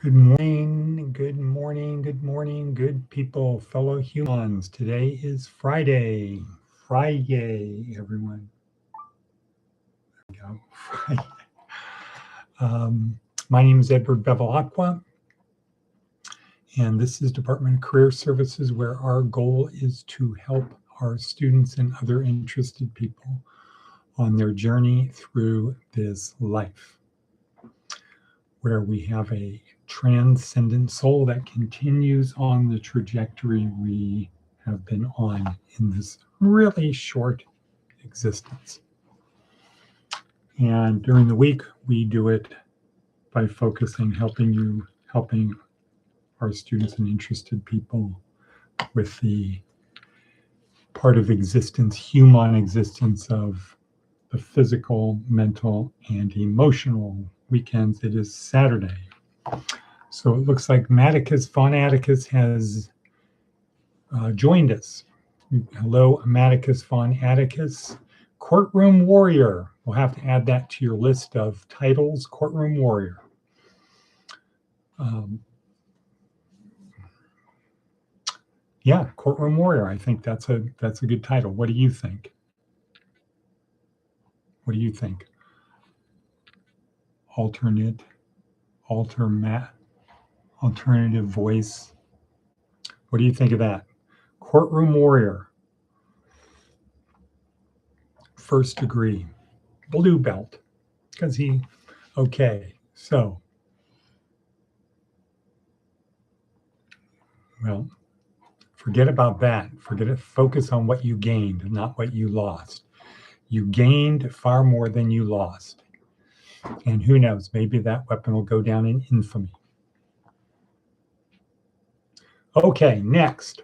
Good morning, good morning, good morning, good people, fellow humans. Today is Friday. Friday, everyone. There we go. Friday. My name is Edward Bevilacqua, and this is Department of Career Services, where our goal is to help our students and other interested people on their journey through this life, where we have a transcendent soul that continues on the trajectory we have been on in this really short existence. And during the week, we do it by helping our students and interested people with the part of existence, human existence of the physical, mental, and emotional weekends. It is Saturday. So it looks like Maticus Phonaticus has joined us. Hello, Maticus Phonaticus. Courtroom Warrior. We'll have to add that to your list of titles, Courtroom Warrior. Yeah, Courtroom Warrior. I think that's a good title. What do you think? What do you think? Alternative voice. What do you think of that? Courtroom Warrior. First degree. Blue belt. Because okay. So, well, forget about that. Forget it. Focus on what you gained, not what you lost. You gained far more than you lost. And who knows, maybe that weapon will go down in infamy. Okay, next.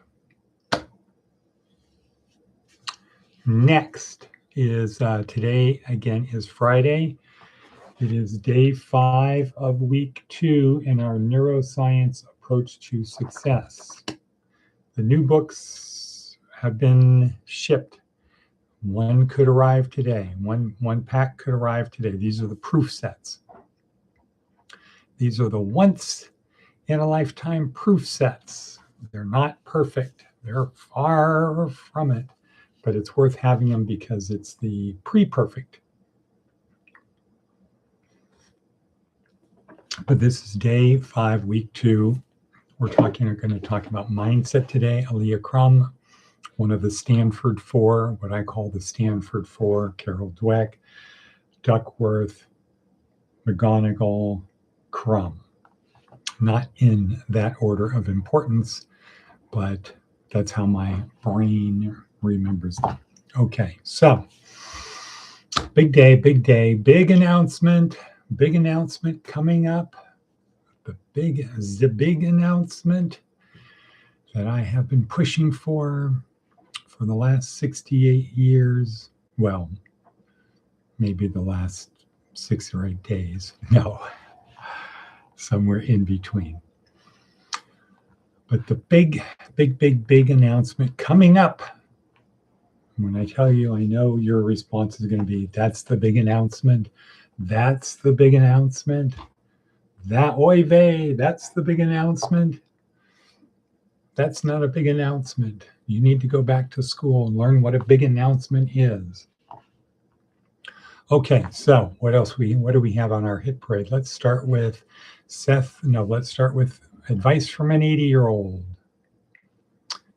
Next is today, again, is Friday. It is day 5 of week 2 in our neuroscience approach to success. The new books have been shipped. One could arrive today. One pack could arrive today. These are the proof sets. These are the once in a lifetime proof sets. They're not perfect. They're far from it, but it's worth having them because it's the pre-perfect. But this is day 5, week 2. We're going to talk about mindset today. Aaliyah Crum, one of the Stanford Four, what I call the Stanford Four: Carol Dweck, Duckworth, McGonigal, Crum. Not in that order of importance, but that's how my brain remembers them. Okay, so big day, big announcement coming up. The big announcement that I have been pushing for the last 68 years. Well, maybe the last 6 or 8 days. No, somewhere in between. But the big announcement coming up. When I tell you, I know your response is going to be, that's the big announcement. That's the big announcement. That oy vey, that's the big announcement. That's not a big announcement. You need to go back to school and learn what a big announcement is. Okay, so what do we have on our hit parade? Let's start with let's start with advice from an 80-year-old.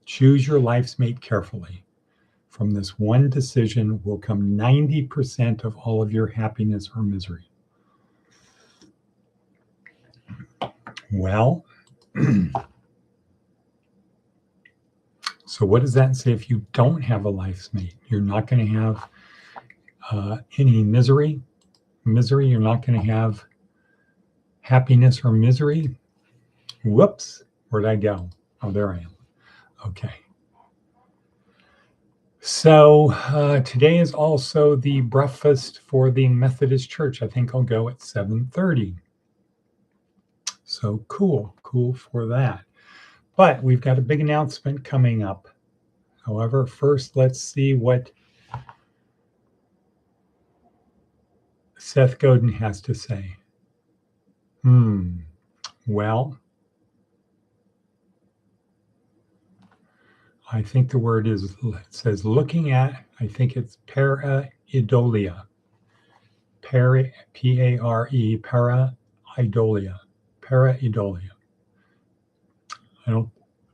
Choose your life's mate carefully. From this one decision will come 90% of all of your happiness or misery. Well, so what does that say if you don't have a life's mate? You're not going to have any misery. You're not going to have happiness or misery. Whoops, where'd I go? Oh, there I am. Okay. So today is also the breakfast for the Methodist Church. I think I'll go at 7:30. So cool for that. But we've got a big announcement coming up. However, first let's see what Seth Godin has to say. Well, I think the word is, it says looking at, I think it's pareidolia. P-A-R-E, pareidolia. Pareidolia. I don't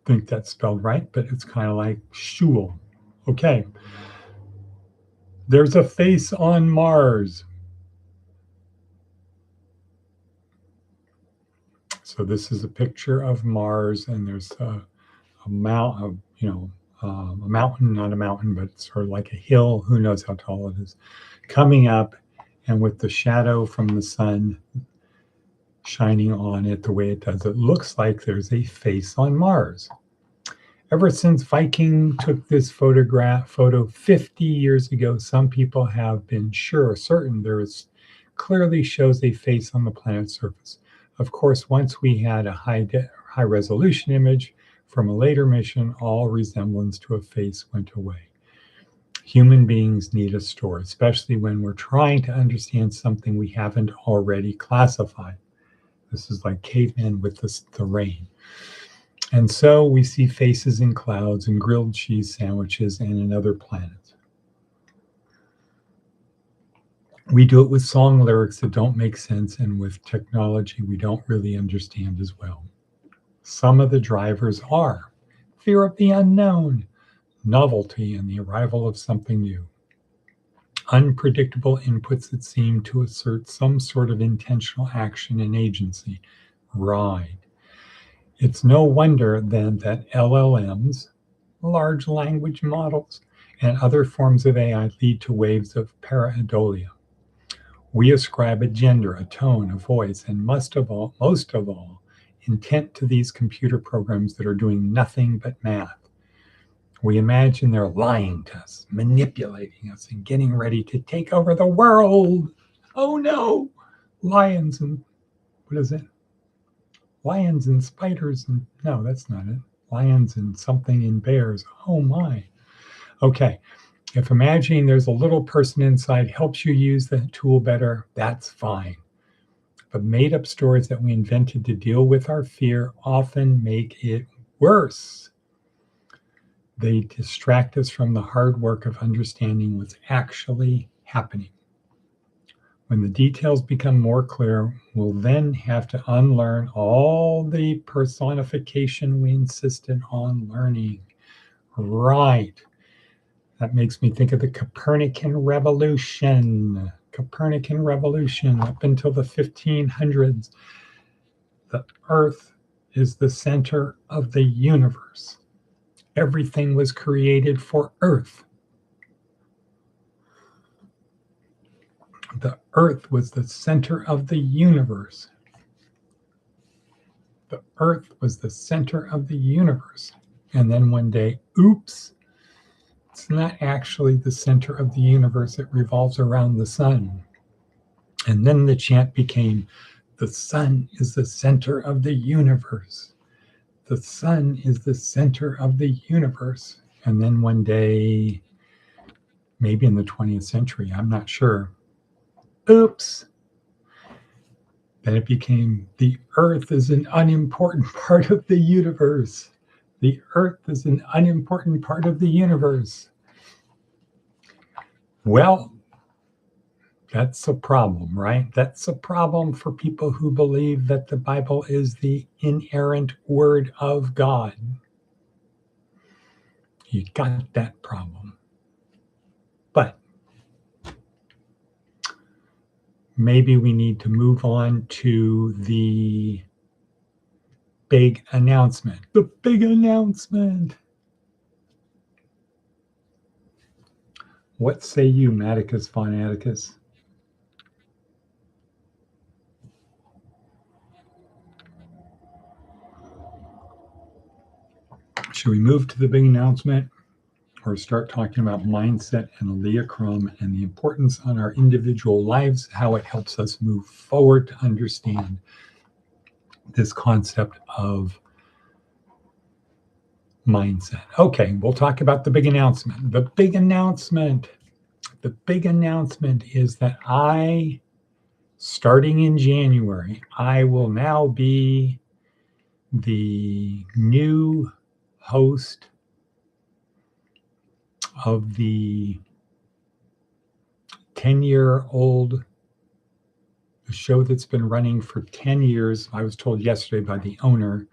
think that's spelled right, but it's kind of like shul. Okay. There's a face on Mars. So this is a picture of Mars, and there's a mountain, a mountain, not a mountain, but sort of like a hill. Who knows how tall it is, coming up, and with the shadow from the sun shining on it the way it does, it looks like there's a face on Mars. Ever since Viking took this photo 50 years ago, some people have been certain clearly shows a face on the planet's surface. Of course, once we had a high resolution image from a later mission, all resemblance to a face went away. Human beings need a story, especially when we're trying to understand something we haven't already classified. This is like cavemen with the rain. And so we see faces in clouds and grilled cheese sandwiches and in other planets. We do it with song lyrics that don't make sense, and with technology we don't really understand as well. Some of the drivers are fear of the unknown, novelty, and the arrival of something new. Unpredictable inputs that seem to assert some sort of intentional action and agency. Right. It's no wonder then that LLMs, large language models, and other forms of AI lead to waves of pareidolia. We ascribe a gender, a tone, a voice, and most of all, intent to these computer programs that are doing nothing but math. We imagine they're lying to us, manipulating us, and getting ready to take over the world. Oh no! Lions and, what is it? Lions and spiders and, no, that's not it. Lions and something and bears. Oh my. Okay. If imagining there's a little person inside helps you use the tool better, that's fine. But made up stories that we invented to deal with our fear often make it worse. They distract us from the hard work of understanding what's actually happening. When the details become more clear, we'll then have to unlearn all the personification we insisted on learning. Right. That makes me think of the Copernican revolution. Copernican revolution up until the 1500s. The Earth is the center of the universe. Everything was created for Earth. The Earth was the center of the universe. The Earth was the center of the universe. And then one day, oops, it's not actually the center of the universe. It revolves around the sun. And then the chant became, the sun is the center of the universe. The sun is the center of the universe. And then one day, maybe in the 20th century, I'm not sure, oops. Then it became, the Earth is an unimportant part of the universe. The Earth is an unimportant part of the universe. Well, that's a problem, right? That's a problem for people who believe that the Bible is the inerrant word of God. You got that problem. But maybe we need to move on to the big announcement. The big announcement. What say you, Maticus Phonaticus? Should we move to the big announcement or start talking about mindset and Aaliyah Crum and the importance on our individual lives, how it helps us move forward to understand this concept of mindset? Okay, we'll talk about the big announcement. The big announcement is that starting in January, I will now be the new host of the 10-year-old show that's been running for 10 years. I was told yesterday by the owner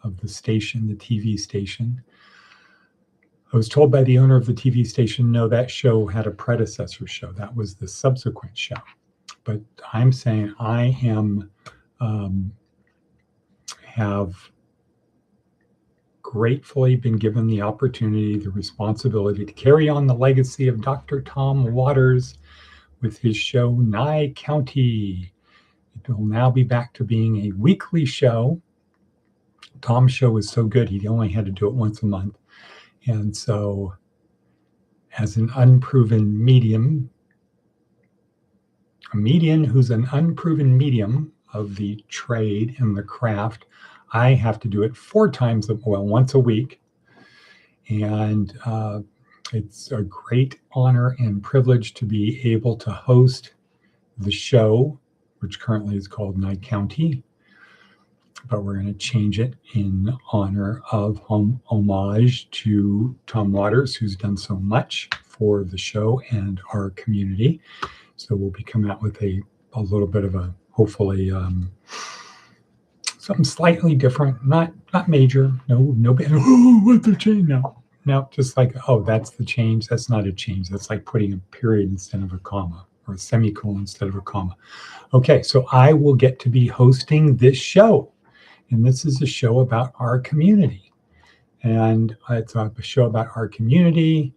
of the station, the TV station. I was told by the owner of the TV station, no, that show had a predecessor show. That was the subsequent show. But I'm saying I have gratefully been given the opportunity, the responsibility to carry on the legacy of Dr. Tom Waters with his show, Nye County. It will now be back to being a weekly show. Tom's show was so good, he only had to do it once a month. And so, as an unproven medium, a median who's an unproven medium of the trade and the craft, I have to do it once a week. And it's a great honor and privilege to be able to host the show, which currently is called Nye County, but we're going to change it in honor of homage to Tom Waters, who's done so much for the show and our community. So we'll be coming out with a little bit of a, hopefully, something slightly different, not major, no big, oh, what's the change now? No, just like, oh, that's the change. That's not a change. That's like putting a period instead of a comma, or a semicolon instead of a comma. Okay, so I will get to be hosting this show. And this is a show about our community. And it's a show about our community,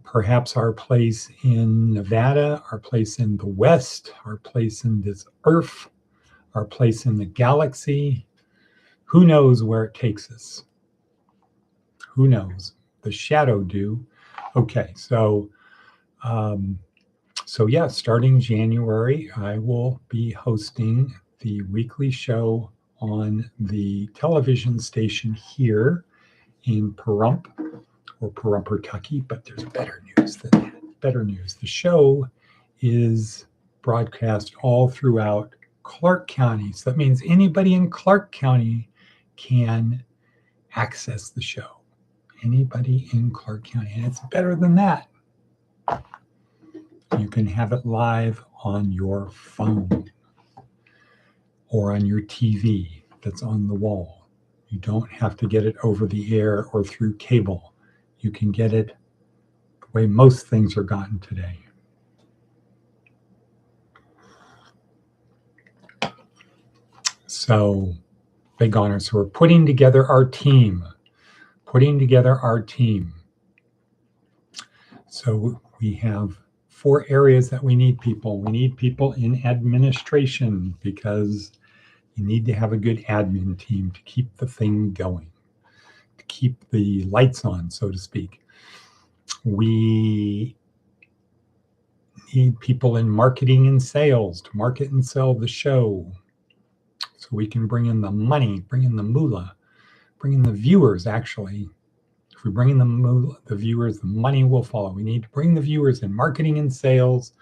perhaps our place in Nevada, our place in the West, our place in this earth, our place in the galaxy. Who knows where it takes us? Who knows? The shadow do. Okay, so yeah, starting January, I will be hosting the weekly show on the television station here in Pahrump, Kentucky, but there's better news than that. Better news. The show is broadcast all throughout Clark County. So that means anybody in Clark County can access the show. Anybody in Clark County. And it's better than that. You can have it live on your phone or on your TV that's on the wall. You don't have to get it over the air or through cable. You can get it the way most things are gotten today. So, big honor. So we're putting together our team. So we have 4 areas that we need people. We need people in administration because you need to have a good admin team to keep the thing going, to keep the lights on, so to speak. We need people in marketing and sales to market and sell the show so we can bring in the money, bring in the moolah, bring in the viewers, actually. If we bring in the viewers, the money will follow. We need to bring the viewers in marketing and sales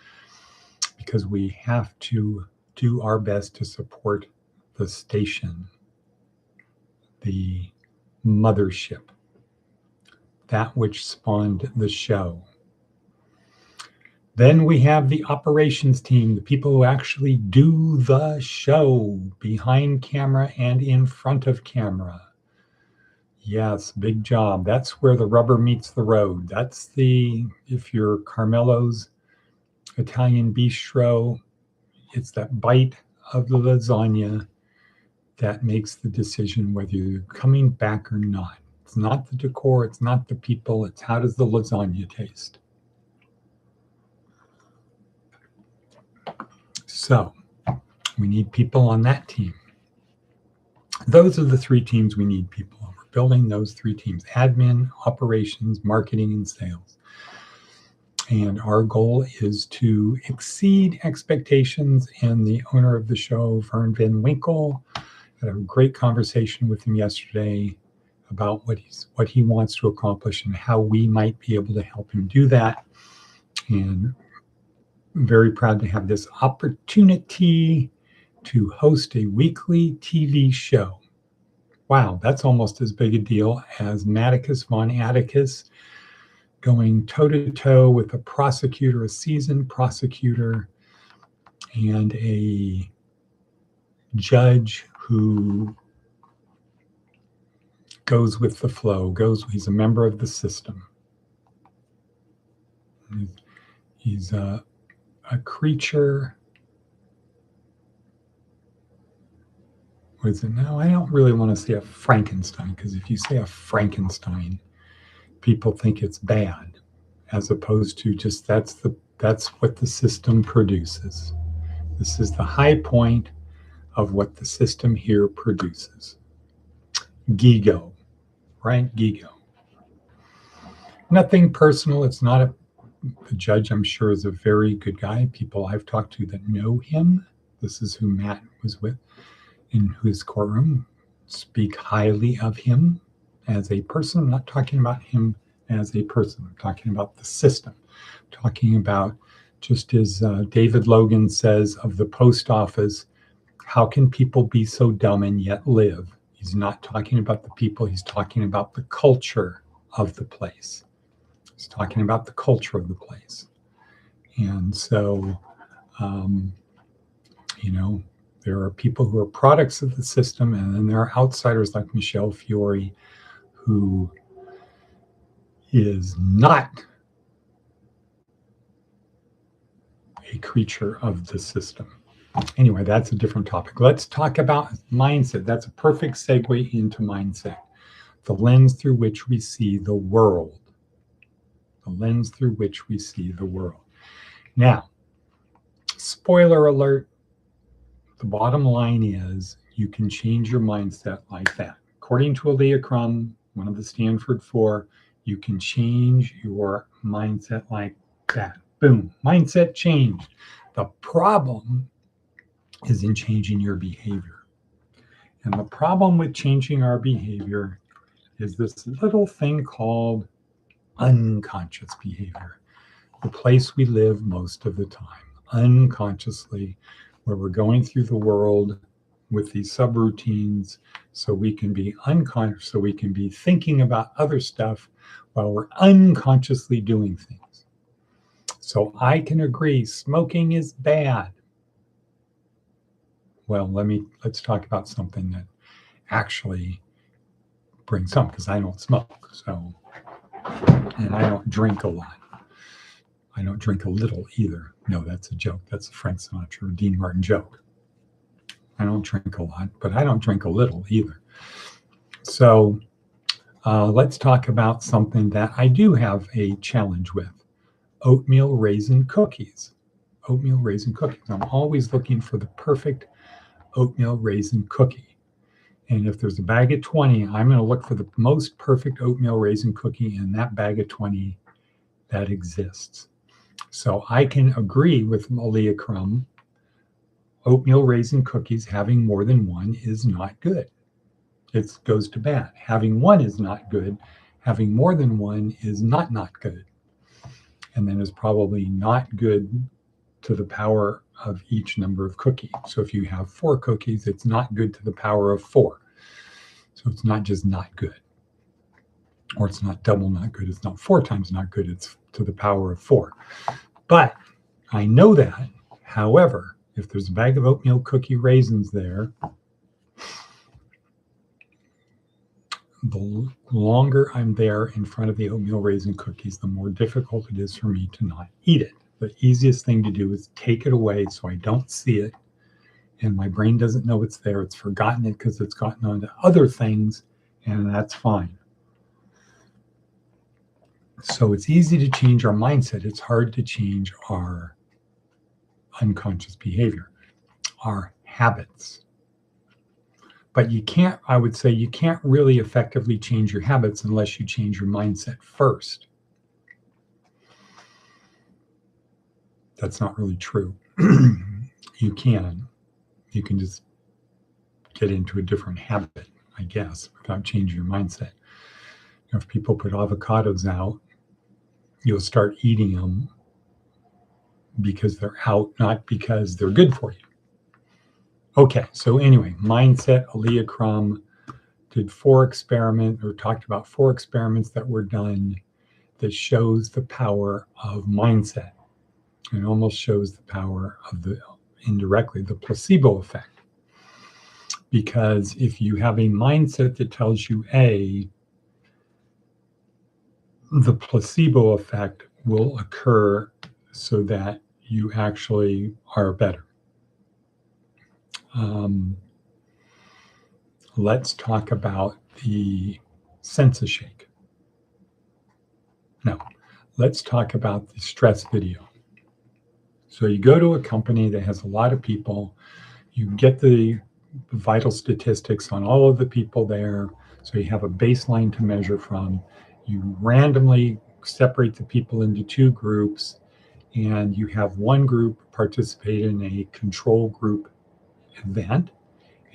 because we have to do our best to support the station, the mothership, that which spawned the show. Then we have the operations team, the people who actually do the show behind camera and in front of camera. Yes, big job. That's where the rubber meets the road. That's if you're Carmelo's Italian bistro, it's that bite of the lasagna that makes the decision whether you're coming back or not. It's not the decor, it's not the people, it's how does the lasagna taste. So we need people on that team. Those are the 3 teams we need people on. We're building those 3 teams: admin, operations, marketing, and sales. And our goal is to exceed expectations. And the owner of the show, Vern Van Winkle, had a great conversation with him yesterday about what he wants to accomplish and how we might be able to help him do that. And I'm very proud to have this opportunity to host a weekly TV show. Wow, that's almost as big a deal as Matticus von Atticus going toe-to-toe with a prosecutor, a seasoned prosecutor, and a judge who goes with the flow, he's a member of the system. He's a creature. What is it now? I don't really want to say a Frankenstein, because if you say a Frankenstein, people think it's bad, as opposed to just that's what the system produces. This is the high point of what the system here produces. Gigo, right? Gigo. Nothing personal. It's not the judge, I'm sure, is a very good guy. People I've talked to that know him, this is who Matt was with in his courtroom, speak highly of him as a person. I'm not talking about him as a person. I'm talking about the system. I'm talking about, just as David Logan says of the post office, how can people be so dumb and yet live? He's not talking about the people. He's talking about the culture of the place. He's talking about the culture of the place. And so, there are people who are products of the system, and then there are outsiders like Michelle Fiore, who is not a creature of the system. Anyway, that's a different topic. Let's talk about mindset. That's a perfect segue into mindset. The lens through which we see the world. The lens through which we see the world. Now, spoiler alert, the bottom line is you can change your mindset like that. According to Aaliyah Crum, one of the Stanford Four, you can change your mindset like that. Boom, mindset changed. The problem is in changing your behavior. And the problem with changing our behavior is this little thing called unconscious behavior, the place we live most of the time, unconsciously, where we're going through the world with these subroutines so we can be unconscious, so we can be thinking about other stuff while we're unconsciously doing things. So I can agree, smoking is bad. Well, let's talk about something that actually brings some, because I don't smoke, so, and I don't drink a lot. I don't drink a little either. No, that's a joke. That's a Frank Sinatra or Dean Martin joke. I don't drink a lot, but I don't drink a little either. So let's talk about something that I do have a challenge with. Oatmeal raisin cookies. Oatmeal raisin cookies. I'm always looking for the perfect oatmeal raisin cookie. And if there's a bag of 20, I'm going to look for the most perfect oatmeal raisin cookie in that bag of 20 that exists. So I can agree with Aaliyah Crum. Oatmeal raisin cookies, having more than one is not good. It goes to bad. Having one is not good. Having more than one is not good. And then is probably not good to the power of each number of cookies. So if you have 4 cookies, it's not good to the power of 4. So it's not just not good. Or it's not double not good. It's not 4 times not good. It's to the power of 4. But I know that. However, if there's a bag of oatmeal cookie raisins there, the longer I'm there in front of the oatmeal raisin cookies, the more difficult it is for me to not eat it. The easiest thing to do is take it away so I don't see it, and my brain doesn't know it's there. It's forgotten it because it's gotten onto other things, and that's fine. So it's easy to change our mindset. It's hard to change our unconscious behavior, our habits. But I would say you can't really effectively change your habits unless you change your mindset first. That's not really true. You can just get into a different habit, I guess, without changing your mindset. If people put avocados out, you'll start eating them because they're out, not because they're good for you. Okay, so anyway, mindset, Aaliyah Crum did talked about 4 experiments that were done that shows the power of mindset. It almost shows the power of indirectly, the placebo effect. Because if you have a mindset that tells you A, the placebo effect will occur so that you actually are better. Let's talk about the sense shake. No, let's talk about the stress video. So you go to a company that has a lot of people, you get the vital statistics on all of the people there, so you have a baseline to measure from. You randomly separate the people into 2 groups, and you have one group participate in a control group event,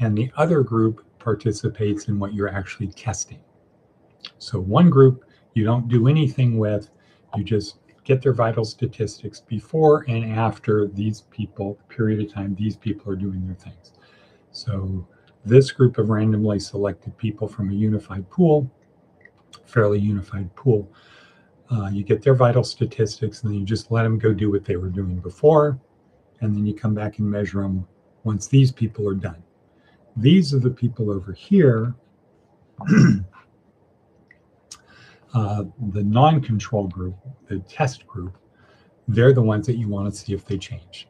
and the other group participates in what you're actually testing. So one group you don't do anything with, you just get their vital statistics before and after these people, the period of time these people are doing their things. So this group of randomly selected people from a unified pool, fairly unified pool, you get their vital statistics, and then you just let them go do what they were doing before, and then you come back and measure them once these people are done. These are the people over here, the non-control group, the test group. They're the ones that you want to see if they change.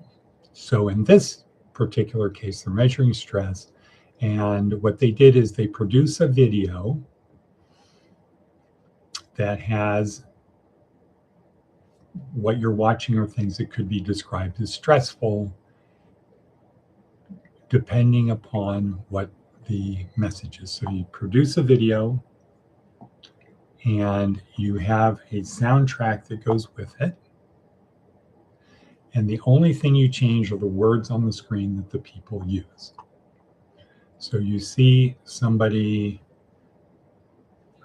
So in this particular case, they're measuring stress, and what they did is they produce a video that has what you're watching are things that could be described as stressful, depending upon what the message is. So you produce a video, and you have a soundtrack that goes with it. And the only thing you change are the words on the screen that the people use. So you see somebody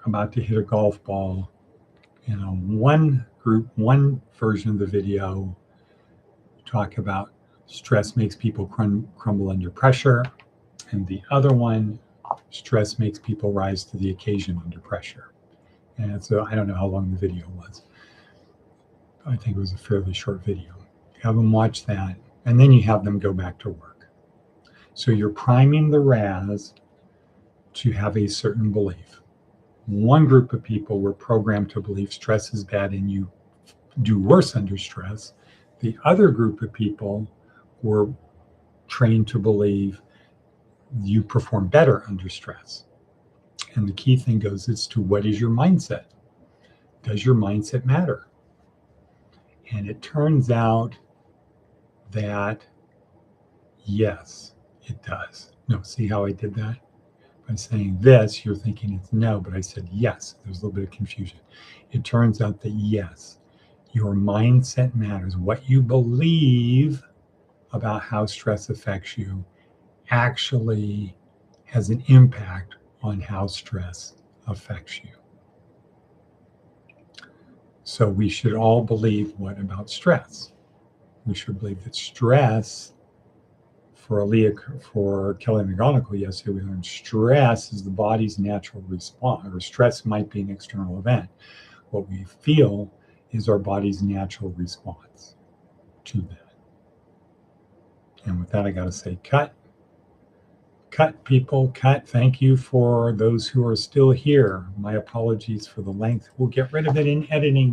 about to hit a golf ball, one version of the video talk about stress makes people crumble under pressure, and the other one, stress makes people rise to the occasion under pressure. And so I don't know how long the video was. I think it was a fairly short video. Have them watch that, and then you have them go back to work. So you're priming the RAS to have a certain belief. One group of people were programmed to believe stress is bad and you do worse under stress. The other group of people were trained to believe you perform better under stress. And the key thing goes as to what is your mindset? Does your mindset matter? And it turns out that yes, it does. No, see how I did that? By saying this, you're thinking it's no, but I said yes. There's a little bit of confusion. It turns out that yes, your mindset matters. What you believe about how stress affects you actually has an impact on how stress affects you. So we should all believe what about stress? We should believe that stress, for Kelly McGonigal yesterday, we learned stress is the body's natural response, or stress might be an external event. What we feel is our body's natural response to that. And with that, I got to say, cut. Cut, people, cut. Thank you for those who are still here. My apologies for the length. We'll get rid of it in editing.